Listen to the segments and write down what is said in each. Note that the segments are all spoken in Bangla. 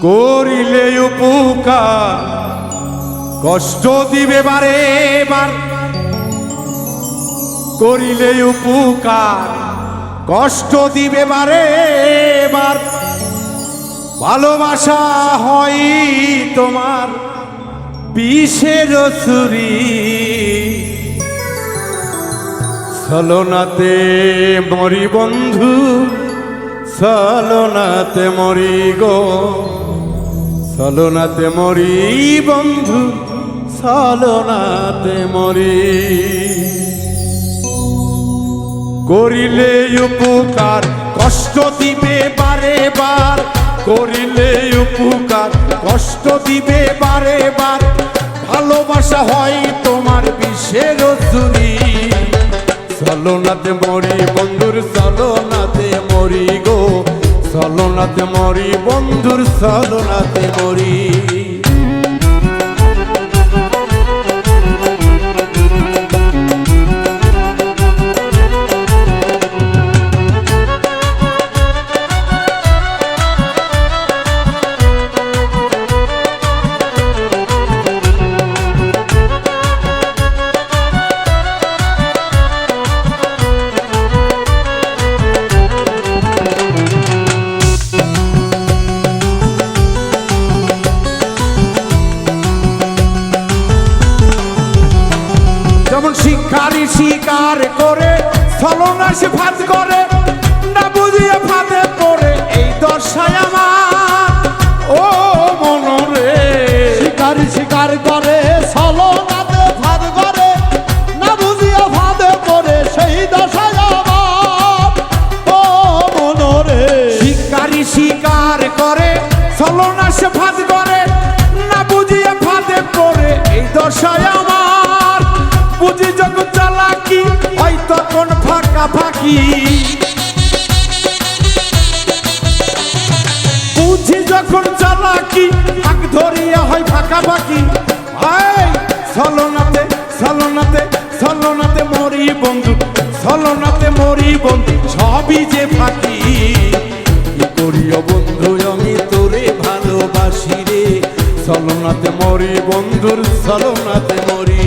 করিলে উপকার কষ্ট দিবে বারে বার, করিলে উপকার কষ্ট দিবে বারে বার। ভালোবাসা হয় তোমার বিষের ছুরি, ছলনাতে মরি বন্ধু, ছলনাতে মরি গো, ছলনাতে মরি বন্ধু, ছলনাতে মরি। করিলে উপকার কষ্ট দিবে বারে বার, করিলে উপকার কষ্ট দিবে বারে বার। ভালোবাসা হয় তোমার বিষের ছুরি, ছলনাতে মরি বন্ধুর, ছলনাতে মরি গো, ছলনাতে মরি বন্ধুর, ছলনাতে মরি। যেমন শিকারি শিকার করে ছলনা সে ফাঁদ করে, না বুঝিয়ে ফাঁদে পড়ে এই দশায় আমার ও মনরে। শিকারি শিকার করে ছলনাতে ফাঁদ করে, না বুঝিয়ে ফাঁদে পড়ে সেই দশায় আমার ও মনরে। শিকারি শিকার করে ছলনা সে ফাঁদ করে, না বুঝিয়ে ফাঁদে পড়ে এই দশায় আমার। বুঝি যখন চালাকি হয় তখন ফাঁকা ফাঁকি, বুঝি যখন চালাকি ফাঁক ধরিয়া হয় ফাঁকা ফাঁকি। ছলনাতে ছলনাতে ছলনাতে মরি বন্ধু, ছলনাতে মরি বন্ধু, সবই যে ফাঁকি। কি করিও বন্ধু আমি তোরে ভালোবাসি রে, ছলনাতে মরি বন্ধুর, ছলনাতে মরি।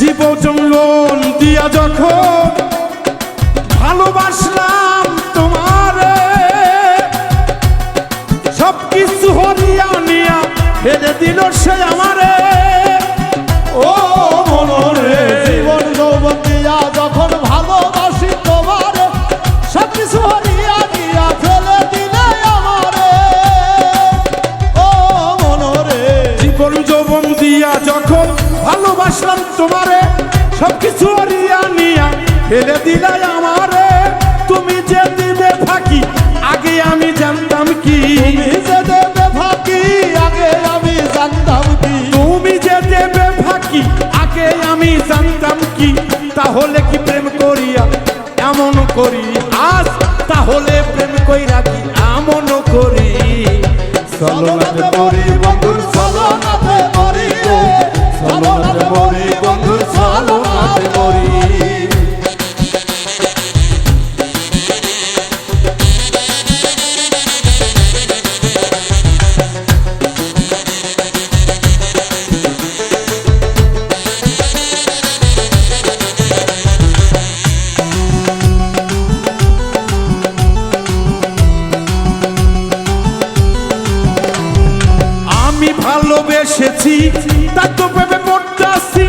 জীবন দিয়া যখন ভালোবাসলাম তোমারে, সব কিছু হরিয়া নিয়া ফেলে দিল সে আমারে ও মনরে। জীবন যৌবন দিয়া যখন ভালোবাসি তোমারে, সব কিছু হরিয়া দিয়া ফেলে দিলে আমারে ও মনরে। জীবন যৌবন দিয়া যখন ভালোবাসলাম তোমারে, সব কিছু হরিয়া নিয়া ফেলে দিলাই আমারে। তুমি যে দিবে ফাঁকি আগে আমি জানতাম কি, তুমি যে দেবে ফাঁকি আগে আমি জানতাম কি, তুমি যে দেবে ফাঁকি আগে আমি জানতাম কি। তাহলে কি প্রেম করিয়া এমন করি আজ, তাহলে প্রেম কইরা কি এমন করি। ছলনাতে মরি বন্ধুর, ছলনাতে মরি গো, ছলনাতে মরি বন্ধুর, ছলনাতে মরি। আমি ভালোবেসেছি তাই তো প্রেমে পড়তাছি,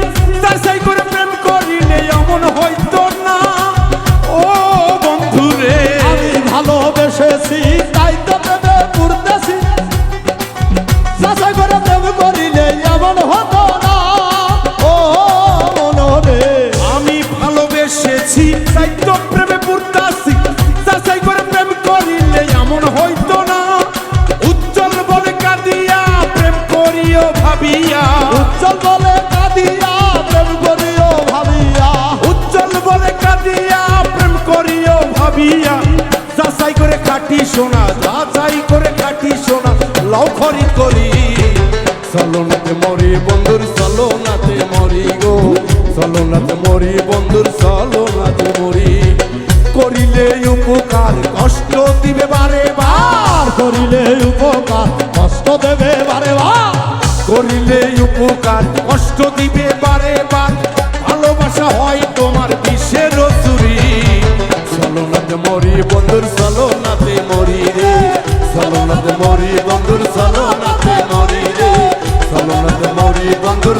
করে খাটি সোনা, যাচাই করে খাটি সোনা লও খরিদ করি। চলনাতে মরি বন্ধুর চলনাতে মরি গো, চলনাতে মরি বন্ধুর চলনাতে মরি। করিলে উপকার কষ্ট দিবে বারে বার, করিলে উপকার কষ্ট দেবে বারে বার, করিলে উপকার কষ্ট দিবে বারে বার। ভালোবাসা হয় তোমার বিষের চুরি। চলনাতে মরি বন্ধুর চলনাতে মরি রে, চলনাতে মরি বন্ধুর চলনাতে মরি রে, চলনাতে মরি বন্ধুর